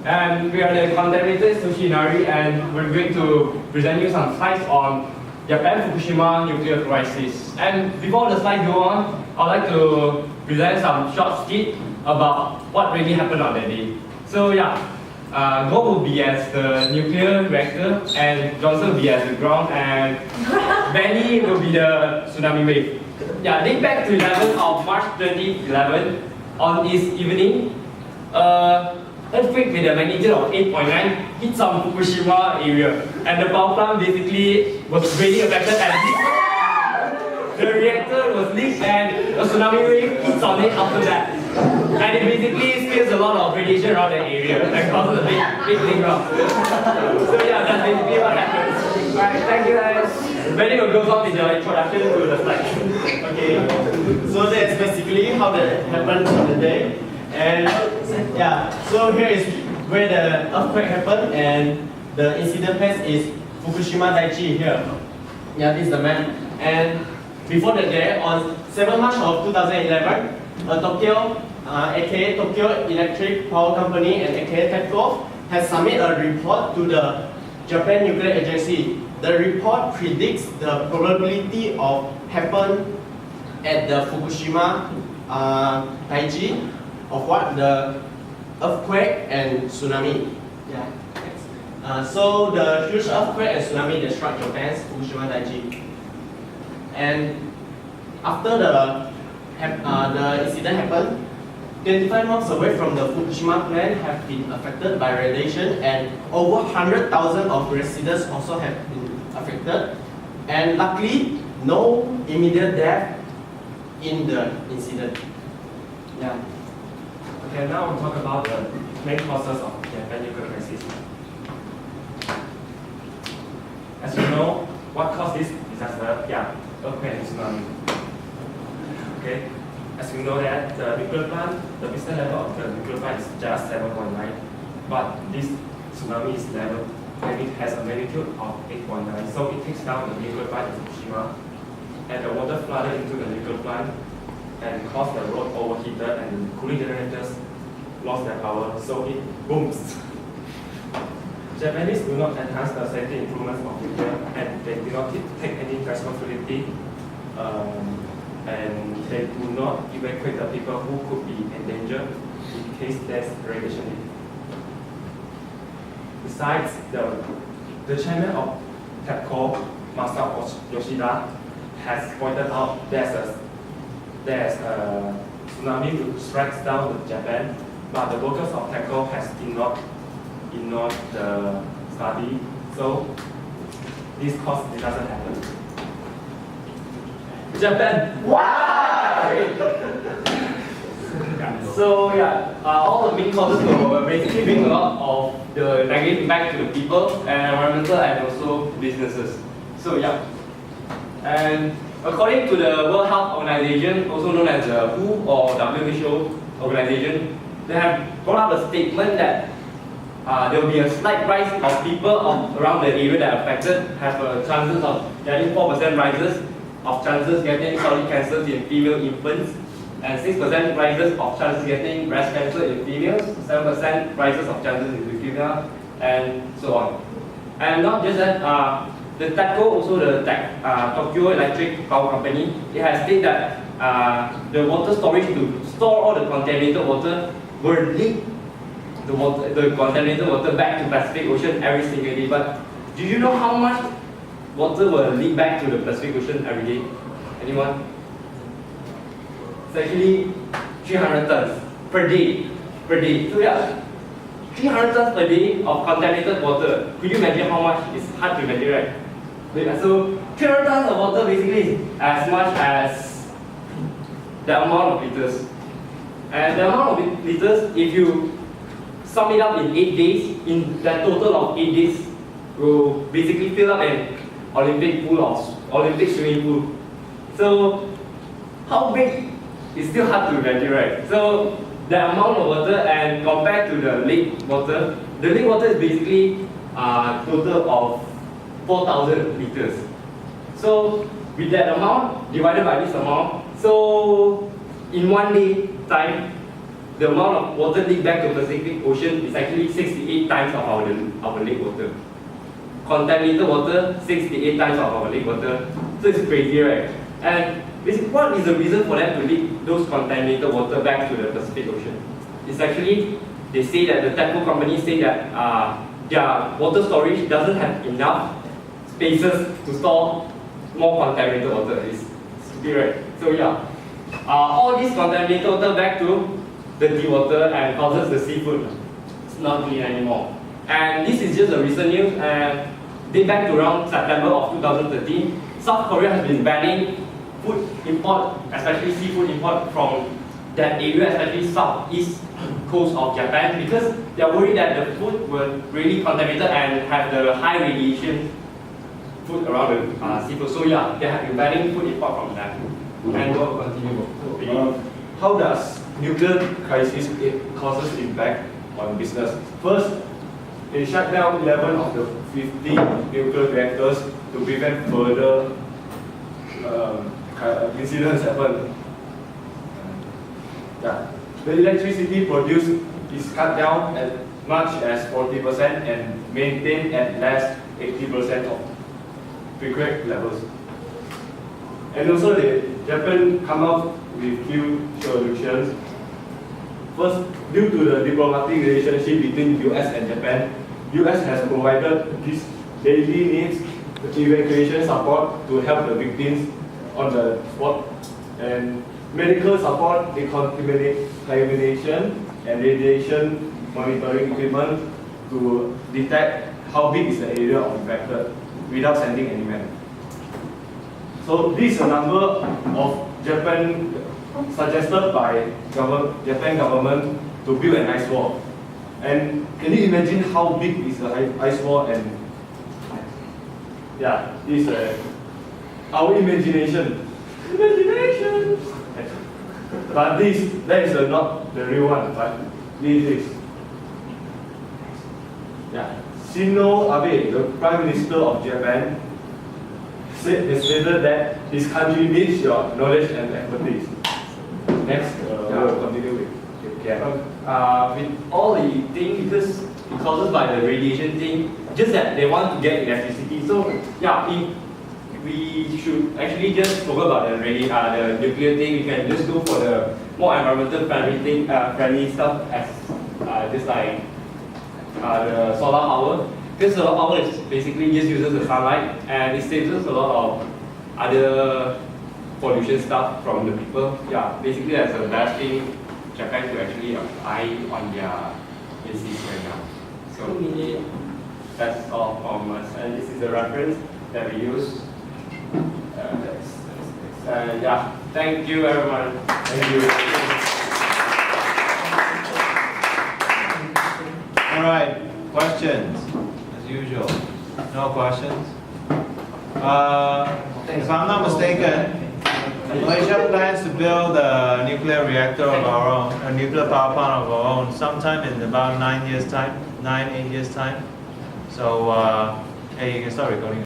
And we are the contaminated Sushinari, and we're going to present you some slides on Japan Fukushima nuclear crisis. And before the slides go on, I'd like to present some short skit about what really happened on that day. So yeah, Go will be as the nuclear reactor, and Johnson will be as the ground, and Benny will be the tsunami wave. Yeah, date back to 11th of March 2011, on this evening, earthquake with a magnitude of 8.9 hit some Fukushima area, and the power plant basically was really affected, and the reactor was leaked, and a tsunami wave hits on it after that. And it basically spills a lot of radiation around the area and causes a big thing up. So yeah, that's basically what happens. Alright, thank you guys. Benny will go on with the introduction to the slide. Okay, so that's basically how that happened on the day. And yeah, so here is where the earthquake happened, and the incident place is Fukushima Daiichi here. Yeah, this is the map. And before that day, on 7 March of 2011, aka Tokyo Electric Power Company and aka TEPCO has submitted a report to the Japan Nuclear Agency. The report predicts the probability of happen at the Fukushima Daiichi of what? The earthquake and tsunami. Yeah. So the huge earthquake and tsunami that struck Japan's Fukushima Daiichi. And after the incident happened, 25 miles away from the Fukushima plant have been affected by radiation, and over 100,000 of residents also have been affected. And luckily, no immediate death in the incident. Yeah. Okay, now we'll talk about the main causes of Japan nuclear crisis. As you know, what caused this disaster? Yeah, earthquake and tsunami. Okay, as you know that the nuclear plant, the piston level of the nuclear plant is just 7.9, but this tsunami is level and it has a magnitude of 8.9, so it takes down the nuclear plant in Fukushima, and the water flooded into the nuclear plant and caused the road overheated, and the cooling generators lost their power, so it booms. Japanese do not enhance the safety improvements of nuclear, and they do not take any responsibility, and they do not evacuate the people who could be endangered in case there's radiation leak. Besides, the chairman of TEPCO, Masao Yoshida, has pointed out there's a tsunami which strikes down Japan, but the workers of TEPCO has ignored the study, so this cause doesn't happen. Japan. Why? So yeah, all the main causes will basically bring a lot of the negative impact to the people and environmental and also businesses. So yeah, and according to the World Health Organization, also known as the WHO or WHO organization, they have brought up a statement that there will be a slight rise of people around the area that are affected, have chances of getting 4% rises of chances getting solid cancers in female infants, and 6% rises of chances getting breast cancer in females, 7% rises of chances in leukemia, and so on. And not just that, the TEPCO, also the Tokyo Electric Power Company, it has stated that the water storage to store all the contaminated water will leak the contaminated water back to Pacific Ocean every single day. But do you know how much water will leak back to the Pacific Ocean every day? Anyone? It's actually 300 tons per day. So yeah, 300 tons per day of contaminated water. Could you imagine how much? It's hard to imagine, right? So 300 tons of water basically is as much as the amount of liters. And the amount of liters, if you sum it up in 8 days, in that total of 8 days, will basically fill up an Olympic swimming pool. So how big is still hard to imagine, right? So the amount of water, and compared to the lake water is basically a total of 4,000 liters. So with that amount divided by this amount, so in 1 day time, the amount of water leaked back to the Pacific Ocean is actually 68 times of our lake water. Contaminated water, 68 times of our lake water. So it's crazy, right? And what is the reason for them to leak those contaminated water back to the Pacific Ocean? It's actually, they say that the TEPCO companies say that their water storage doesn't have enough spaces to store more contaminated water. It's stupid, right? So yeah, all this contaminated water back to dirty water and causes the seafood not clean anymore. And this is just a recent news, and date back to around September of 2013, South Korea has been banning food import, especially seafood import from that area, especially southeast coast of Japan, because they are worried that the food were really contaminated and have the high radiation food around the seafood. So yeah, they have been banning food import from that. And we'll continue. How does nuclear crisis causes impact on business? First, it shut down 11 of the 50 nuclear reactors to prevent further incidents happen. Yeah. The electricity produced is cut down as much as 40% and maintained at less 80% of pre-crack levels. And also, Japan come up with few solutions. First, due to the diplomatic relationship between US and Japan, US has provided this daily needs evacuation support to help the victims on the spot, and medical support, decontamination and radiation monitoring equipment to detect how big is the area of infected without sending any man. So this is a number of Japan suggested by Japan government to build an ice wall. And can you imagine how big is the ice wall? And yeah, this is our imagination. Imagination. But that is not the real one. But this is. Yeah, Shinzo Abe, the Prime Minister of Japan, has stated that his country needs your knowledge and expertise. Next, we'll continue with Kian. With all the thing, because it causes by the radiation thing, just that they want to get electricity. So yeah, we should actually just forget about the nuclear thing. We can just go for the more environmental friendly thing, friendly stuff, as just like the solar power. Because solar power is basically just uses the sunlight, and it saves us a lot of other pollution stuff from the people. Yeah, basically that's the best thing Japan to actually apply on their basis right now. So that's all from us, and this is the reference that we use. Yeah, thank you everyone. Thank you. All right, questions, as usual. No questions? If I'm not mistaken, Malaysia plans to build a nuclear reactor of our own, a nuclear power plant of our own, sometime in about 9 years' time, 8 years' time. So, hey, you can start recording.